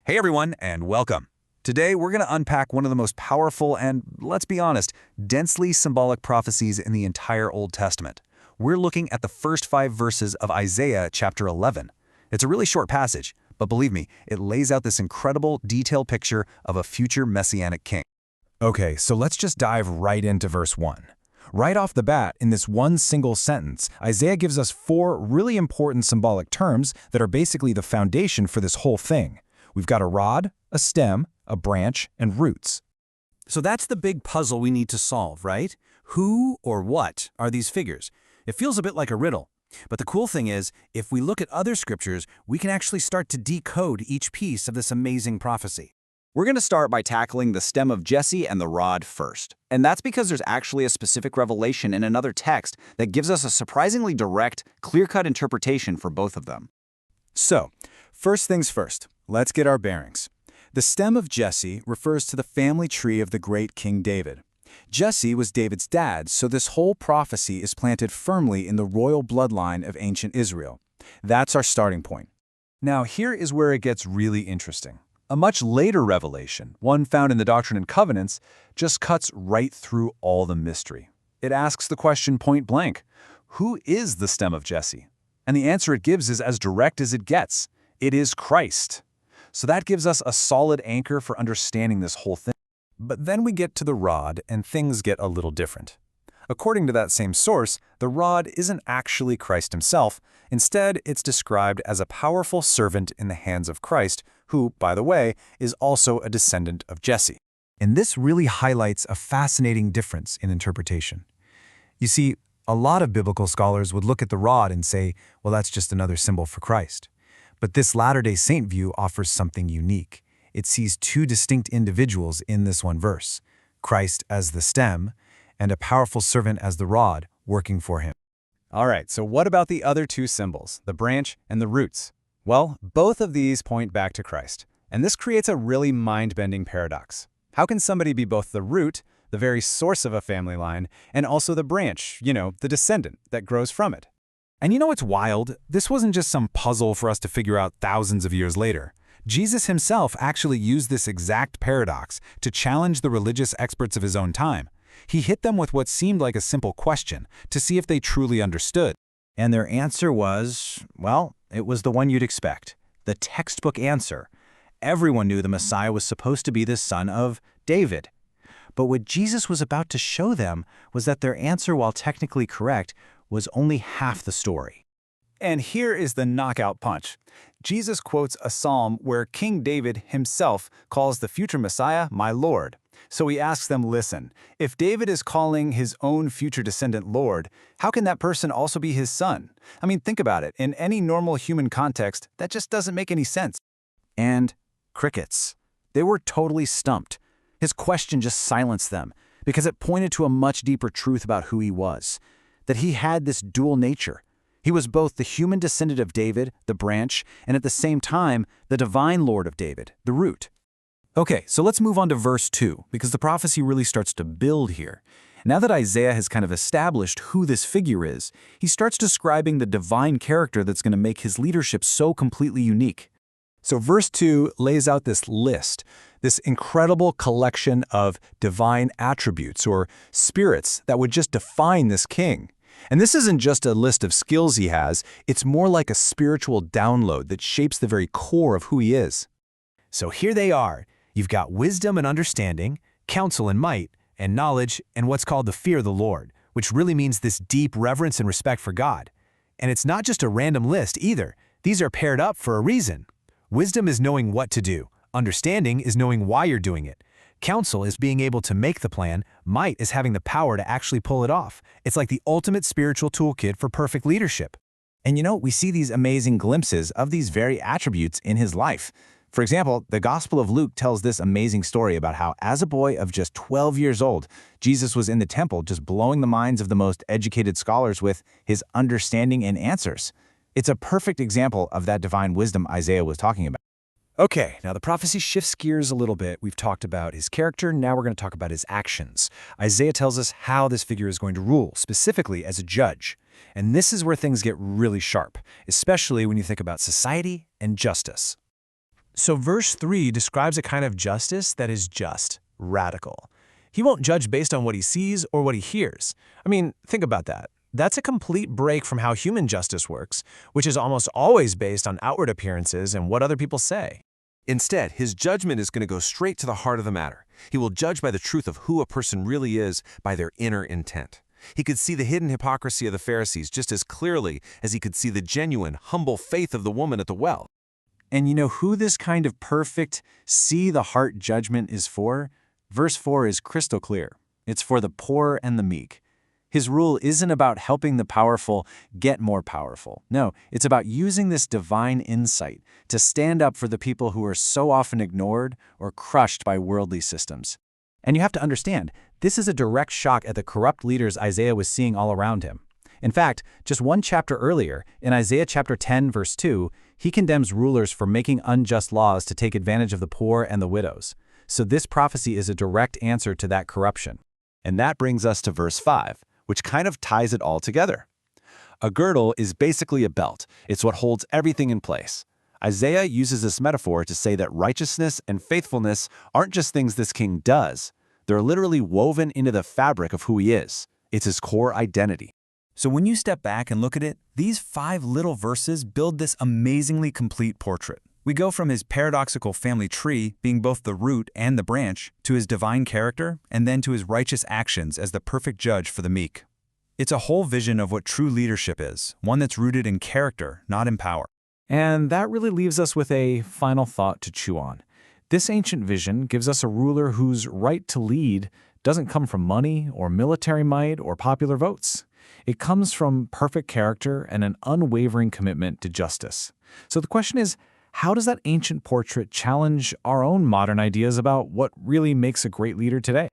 Hey everyone, and welcome. Today we're going to unpack one of the most powerful and, let's be honest, densely symbolic prophecies in the entire Old Testament. We're looking at the first 5 verses of Isaiah chapter 11. It's a really short passage, but believe me, it lays out this incredible, detailed picture of a future messianic king. Okay, so let's just dive right into verse 1. Right off the bat, in this one single sentence, Isaiah gives us 4 really important symbolic terms that are basically the foundation for this whole thing. We've got a rod, a stem, a branch, and roots. So that's the big puzzle we need to solve, right? Who or what are these figures? It feels a bit like a riddle. But the cool thing is, if we look at other scriptures, we can actually start to decode each piece of this amazing prophecy. We're going to start by tackling the stem of Jesse and the rod first. And that's because there's actually a specific revelation in another text that gives us a surprisingly direct, clear-cut interpretation for both of them. So, first things first, let's get our bearings. The stem of Jesse refers to the family tree of the great King David. Jesse was David's dad, so this whole prophecy is planted firmly in the royal bloodline of ancient Israel. That's our starting point. Now, here is where it gets really interesting. A much later revelation, one found in the Doctrine and Covenants, just cuts right through all the mystery. It asks the question point blank, who is the stem of Jesse? And the answer it gives is as direct as it gets. It is Christ. So that gives us a solid anchor for understanding this whole thing. But then we get to the rod, and things get a little different. According to that same source, the rod isn't actually Christ himself. Instead, it's described as a powerful servant in the hands of Christ, who, by the way, is also a descendant of Jesse. And this really highlights a fascinating difference in interpretation. You see, a lot of biblical scholars would look at the rod and say, well, that's just another symbol for Christ. But this Latter-day Saint view offers something unique. It sees 2 distinct individuals in this one verse, Christ as the stem, and a powerful servant as the rod working for him. All right, so what about the other 2 symbols, the branch and the roots? Well, both of these point back to Christ, and this creates a really mind-bending paradox. How can somebody be both the root, the very source of a family line, and also the branch, the descendant that grows from it? And you know what's wild? This wasn't just some puzzle for us to figure out thousands of years later. Jesus himself actually used this exact paradox to challenge the religious experts of his own time. He hit them with what seemed like a simple question to see if they truly understood. And their answer was, well, it was the one you'd expect, the textbook answer. Everyone knew the Messiah was supposed to be the son of David. But what Jesus was about to show them was that their answer, while technically correct, was only half the story. And here is the knockout punch. Jesus quotes a psalm where King David himself calls the future Messiah my Lord. So he asks them, listen, if David is calling his own future descendant Lord, how can that person also be his son? I mean, think about it. In any normal human context, that just doesn't make any sense. And crickets. They were totally stumped. His question just silenced them because it pointed to a much deeper truth about who he was, that he had this dual nature. He was both the human descendant of David, the branch, and at the same time, the divine Lord of David, the root. Okay, so let's move on to verse 2, because the prophecy really starts to build here. Now that Isaiah has kind of established who this figure is, he starts describing the divine character that's going to make his leadership so completely unique. So verse 2 lays out this list, this incredible collection of divine attributes or spirits that would just define this king. And this isn't just a list of skills he has, it's more like a spiritual download that shapes the very core of who he is. So here they are. You've got wisdom and understanding, counsel and might, and knowledge, and what's called the fear of the Lord, which really means this deep reverence and respect for God. And it's not just a random list either. These are paired up for a reason. Wisdom is knowing what to do. Understanding is knowing why you're doing it. Counsel is being able to make the plan. Might is having the power to actually pull it off. It's like the ultimate spiritual toolkit for perfect leadership. And we see these amazing glimpses of these very attributes in his life. For example, the Gospel of Luke tells this amazing story about how, as a boy of just 12 years old, Jesus was in the temple just blowing the minds of the most educated scholars with his understanding and answers. It's a perfect example of that divine wisdom Isaiah was talking about. Okay, now the prophecy shifts gears a little bit. We've talked about his character, now we're going to talk about his actions. Isaiah tells us how this figure is going to rule, specifically as a judge. And this is where things get really sharp, especially when you think about society and justice. So verse 3 describes a kind of justice that is just, radical. He won't judge based on what he sees or what he hears. I mean, think about that. That's a complete break from how human justice works, which is almost always based on outward appearances and what other people say. Instead, his judgment is going to go straight to the heart of the matter. He will judge by the truth of who a person really is, by their inner intent. He could see the hidden hypocrisy of the Pharisees just as clearly as he could see the genuine, humble faith of the woman at the well. And you know who this kind of perfect, see-the-heart judgment is for? Verse 4 is crystal clear. It's for the poor and the meek. His rule isn't about helping the powerful get more powerful. No, it's about using this divine insight to stand up for the people who are so often ignored or crushed by worldly systems. And you have to understand, this is a direct shock at the corrupt leaders Isaiah was seeing all around him. In fact, just one chapter earlier, in Isaiah chapter 10, verse 2, he condemns rulers for making unjust laws to take advantage of the poor and the widows. So this prophecy is a direct answer to that corruption. And that brings us to verse 5, which kind of ties it all together. A girdle is basically a belt. It's what holds everything in place. Isaiah uses this metaphor to say that righteousness and faithfulness aren't just things this king does. They're literally woven into the fabric of who he is. It's his core identity. So when you step back and look at it, these 5 little verses build this amazingly complete portrait. We go from his paradoxical family tree being both the root and the branch, to his divine character, and then to his righteous actions as the perfect judge for the meek. It's a whole vision of what true leadership is, one that's rooted in character, not in power. And that really leaves us with a final thought to chew on. This ancient vision gives us a ruler whose right to lead doesn't come from money or military might or popular votes. It comes from perfect character and an unwavering commitment to justice. So the question is, how does that ancient portrait challenge our own modern ideas about what really makes a great leader today?